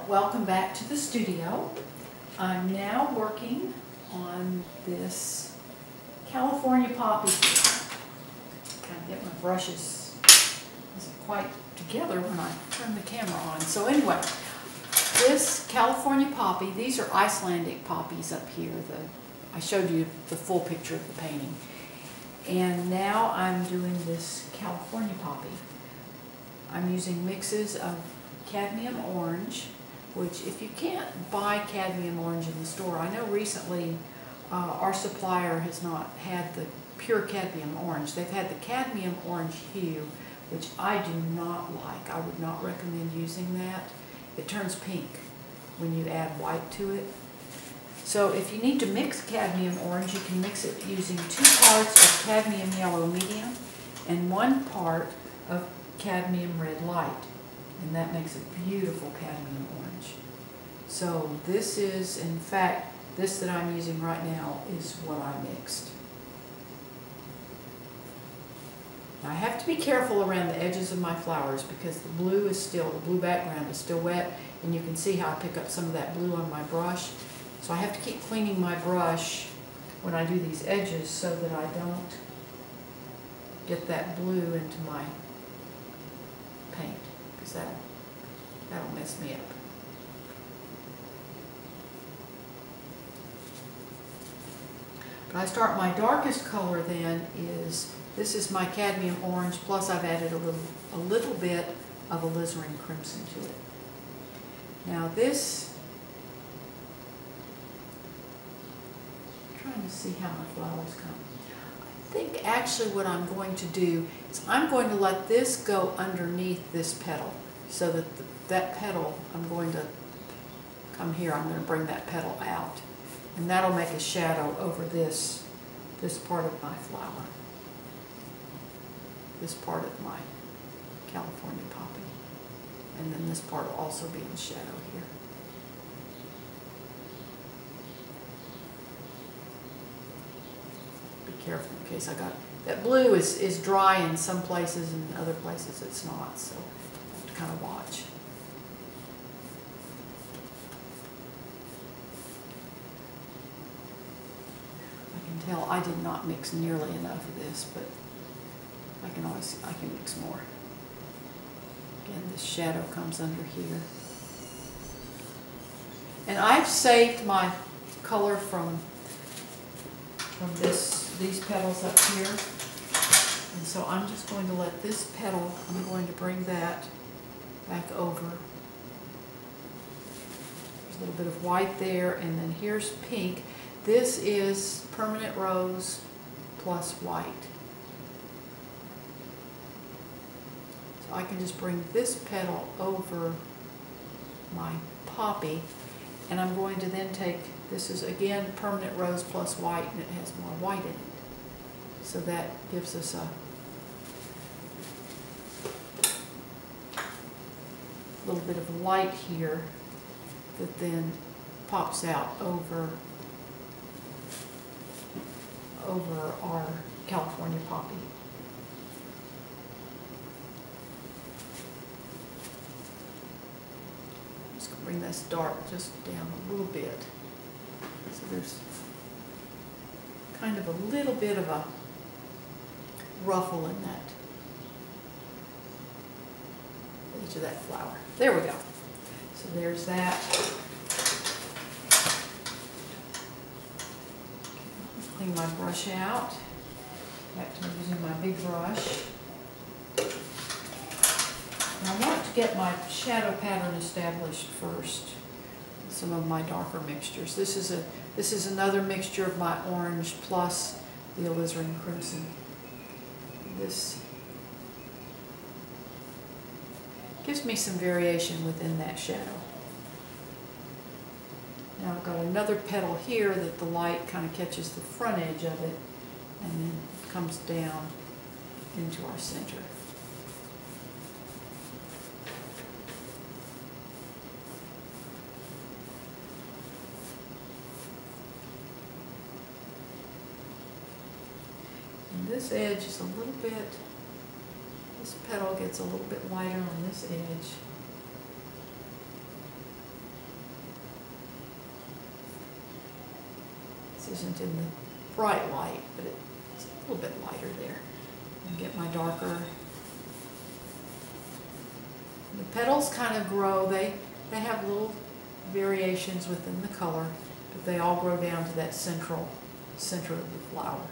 welcome back to the studio. I'm now working on this California poppy. Kind of get my brushes isn't quite together when I turn the camera on. So anyway, this California poppy, these are Icelandic poppies up here. I showed you the full picture of the painting. And now I'm doing this California poppy. I'm using mixes of cadmium orange, which if you can't buy cadmium orange in the store, I know recently our supplier has not had the pure cadmium orange. They've had the cadmium orange hue, which I do not like. I would not recommend using that. It turns pink when you add white to it. So if you need to mix cadmium orange, you can mix it using 2 parts of cadmium yellow medium and 1 part of cadmium red light. And that makes a beautiful cadmium orange. So this is, in fact, this that I'm using right now is what I mixed. Now I have to be careful around the edges of my flowers because the blue background is still wet, and you can see how I pick up some of that blue on my brush. So I have to keep cleaning my brush when I do these edges so that I don't get that blue into my paint, because that'll mess me up. But I start, my darkest color then is, this is my cadmium orange, plus I've added a little bit of alizarin crimson to it. Now this, I'm trying to see how my flowers come. I think actually what I'm going to do is I'm going to let this go underneath this petal, so that that petal, I'm going to come here, I'm going to bring that petal out, and that'll make a shadow over this part of my flower, this part of my California poppy, and then this part will also be in shadow here. Careful in case I got that blue is dry in some places and in other places it's not, so I have to kind of watch. I can tell I did not mix nearly enough of this, but I can mix more. Again, this shadow comes under here. And I've saved my color from these petals up here, and so I'm just going to let this petal, I'm going to bring that back over. There's a little bit of white there, and then here's pink. This is permanent rose plus white. So I can just bring this petal over my poppy, and I'm going to then take, this is again permanent rose plus white, and it has more white in it. So that gives us a little bit of light here that then pops out over our California poppy. I'm just going to bring this dark just down a little bit. So there's kind of a little bit of a ruffle in that edge of that flower. There we go. So there's that. Clean my brush out. Back to using my big brush. And I want to get my shadow pattern established first. Some of my darker mixtures. This is another mixture of my orange plus the alizarin crimson. This gives me some variation within that shadow. Now I've got another petal here that the light kind of catches the front edge of it and then comes down into our center. And this edge is a little bit, this petal gets a little bit lighter on this edge. This isn't in the bright light, but it's a little bit lighter there. And get my darker. The petals kind of grow, they have little variations within the color, but they all grow down to that center of the flower.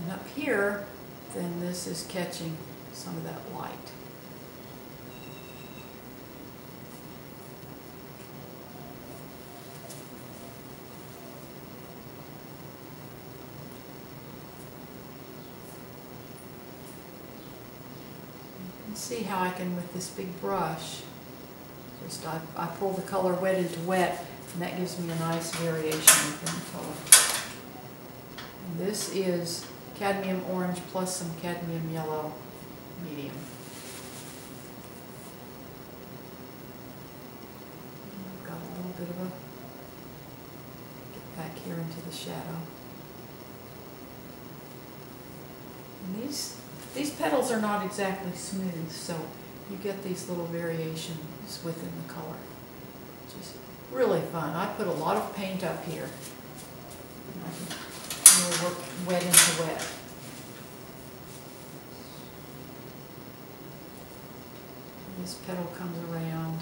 And up here, then this is catching some of that light. See how I can, with this big brush, just I pull the color wet into wet, and that gives me a nice variation within the color. And this is cadmium orange plus some cadmium yellow medium. I've got a little bit of a, get back here into the shadow. And these petals are not exactly smooth, so you get these little variations within the color, which is really fun. I put a lot of paint up here, and I can really work wet into wet. And this petal comes around.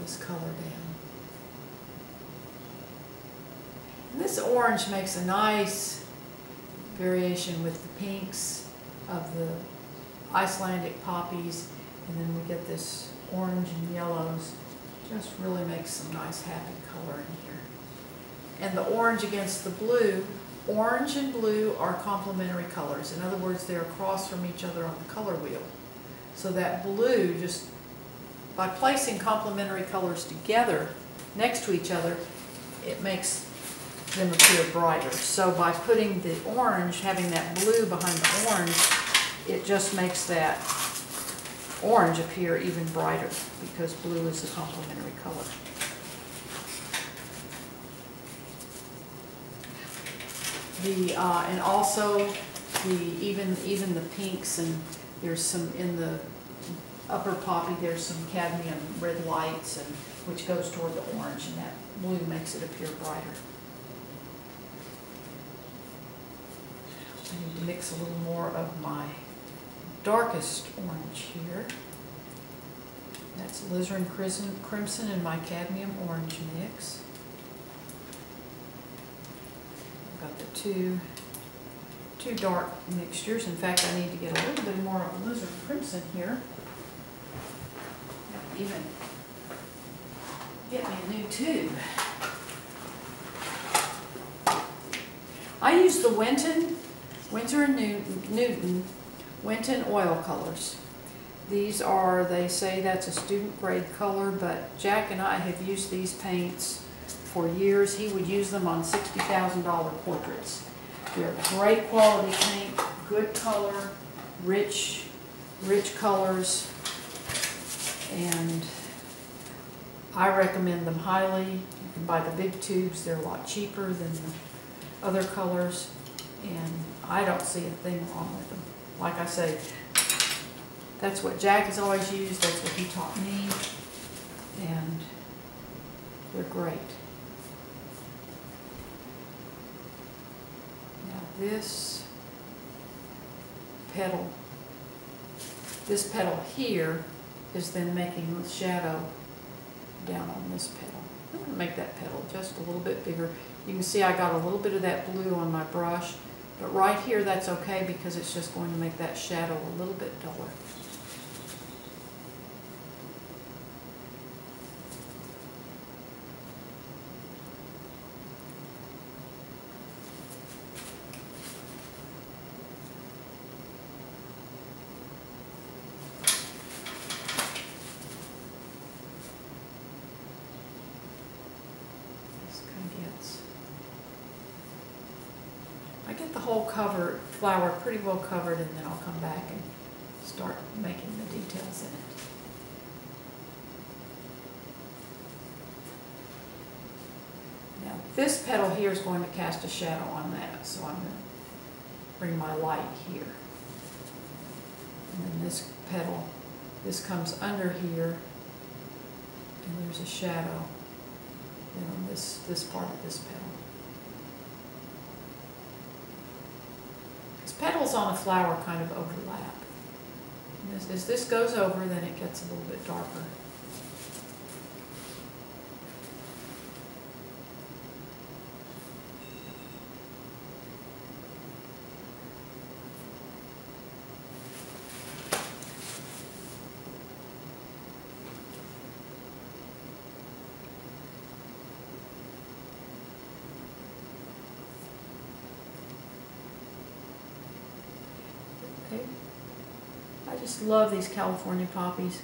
This color down. And this orange makes a nice variation with the pinks of the Icelandic poppies, and then we get this orange and yellows. Just really makes some nice happy color in here. And the orange against the blue, orange and blue are complementary colors. In other words, they're across from each other on the color wheel. So that blue, just by placing complementary colors together next to each other, it makes them appear brighter. So by putting the orange, having that blue behind the orange, it just makes that orange appear even brighter because blue is a complementary color. And also even the pinks, and there's some in the upper poppy, there's some cadmium red lights, and which goes toward the orange, and that blue makes it appear brighter. I need to mix a little more of my darkest orange here. That's alizarin crimson in my cadmium orange mix. I've got the two dark mixtures. In fact, I need to get a little bit more of alizarin crimson here. Even get me a new tube. I use the Winsor & Newton Winton oil colors. These are, they say that's a student grade color, but Jack and I have used these paints for years. He would use them on $60,000 portraits. They're great quality paint, good color, rich colors. And I recommend them highly. You can buy the big tubes. They're a lot cheaper than the other colors, and I don't see a thing wrong with them. Like I say, that's what Jack has always used. That's what he taught me, and they're great. Now this petal here is then making the shadow down on this petal. I'm going to make that petal just a little bit bigger. You can see I got a little bit of that blue on my brush, but right here that's okay because it's just going to make that shadow a little bit duller. I get the whole flower pretty well covered, and then I'll come back and start making the details in it. this petal here is going to cast a shadow on that, so I'm going to bring my light here. And then this petal, this comes under here, and there's a shadow on this part of this petal. Because petals on a flower kind of overlap. And as this goes over, then it gets a little bit darker. I just love these California poppies.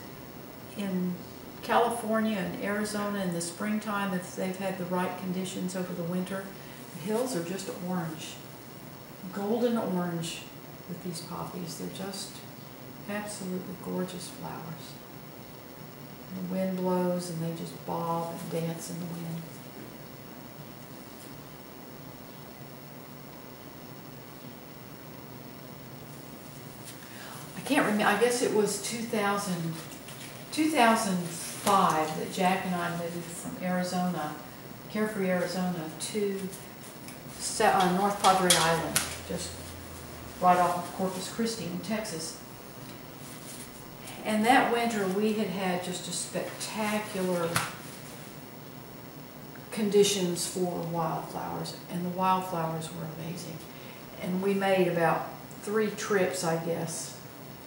In California and Arizona in the springtime, if they've had the right conditions over the winter, the hills are just orange, golden orange with these poppies. They're just absolutely gorgeous flowers. And the wind blows and they just bob and dance in the wind. I can't remember, I guess it was 2005 that Jack and I moved from Arizona, Carefree, Arizona, to North Padre Island, just right off of Corpus Christi in Texas. And that winter we had just a spectacular conditions for wildflowers, and the wildflowers were amazing. And we made about 3 trips, I guess,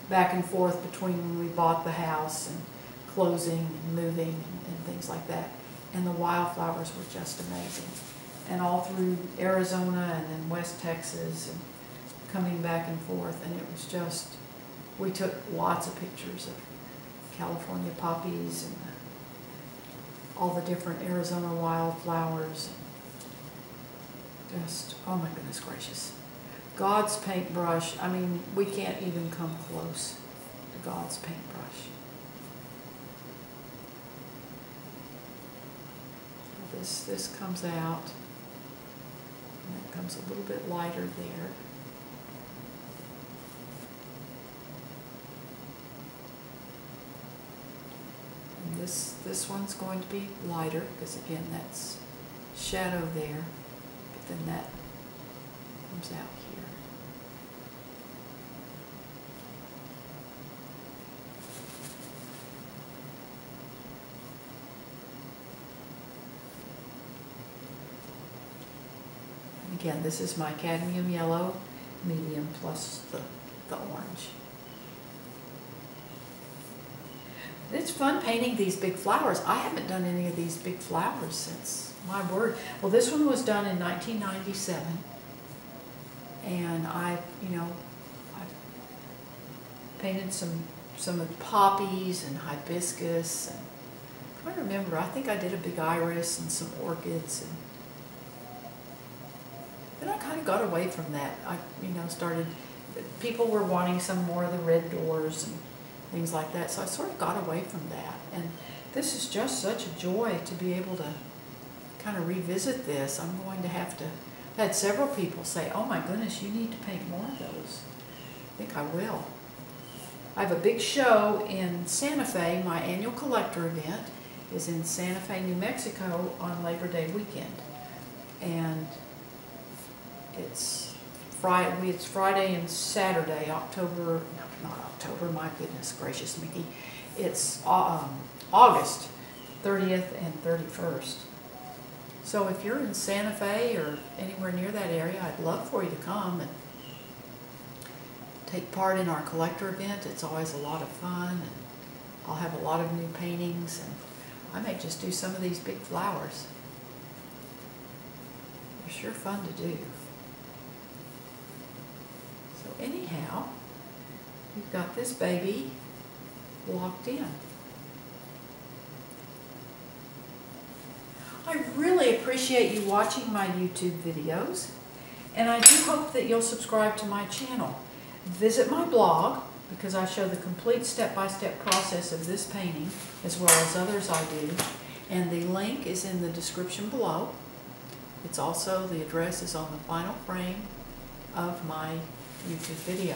back and forth between when we bought the house and closing and moving and things like that. And the wildflowers were just amazing. And all through Arizona and then West Texas and coming back and forth. And it was just, we took lots of pictures of California poppies and all the different Arizona wildflowers. Just, oh my goodness gracious. God's paintbrush, I mean, we can't even come close to God's paintbrush. This comes out, and it comes a little bit lighter there. And this one's going to be lighter, because again, that's shadow there, but then that comes out here. Again, this is my cadmium yellow medium plus the orange. It's fun painting these big flowers. I haven't done any of these big flowers since, my word. Well, this one was done in 1997. And I painted some of the poppies and hibiscus. And I'm trying to remember, I think I did a big iris and some orchids. And then I kind of got away from that. I, started, people were wanting some more of the red doors and things like that, so I sort of got away from that. And this is just such a joy to be able to kind of revisit this. I'm going to have to, I've had several people say, oh my goodness, you need to paint more of those. I think I will. I have a big show in Santa Fe. My annual collector event is in Santa Fe, New Mexico on Labor Day weekend. And it's Friday and Saturday, not October, my goodness gracious, Mikki. It's August 30th and 31st. So if you're in Santa Fe or anywhere near that area, I'd love for you to come and take part in our collector event. It's always a lot of fun, and I'll have a lot of new paintings, and I may just do some of these big flowers. They're sure fun to do. So anyhow, we've got this baby locked in. I really appreciate you watching my YouTube videos, and I do hope that you'll subscribe to my channel. Visit my blog, because I show the complete step-by-step process of this painting, as well as others I do, and the link is in the description below. It's also, the address is on the final frame of my YouTube video.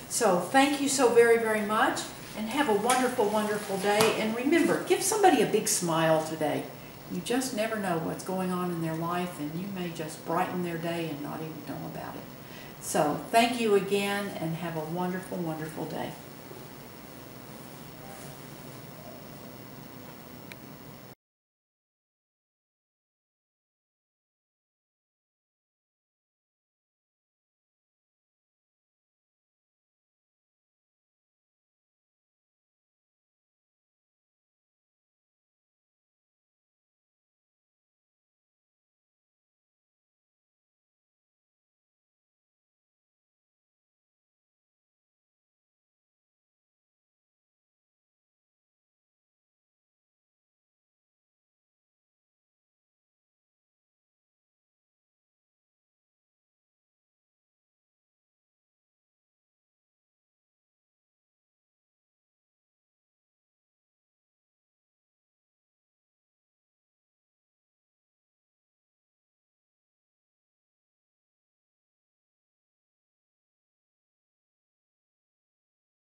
So thank you so very, very much, and have a wonderful, wonderful day. And remember, give somebody a big smile today. You just never know what's going on in their life, and you may just brighten their day and not even know about it. So thank you again, and have a wonderful, wonderful day.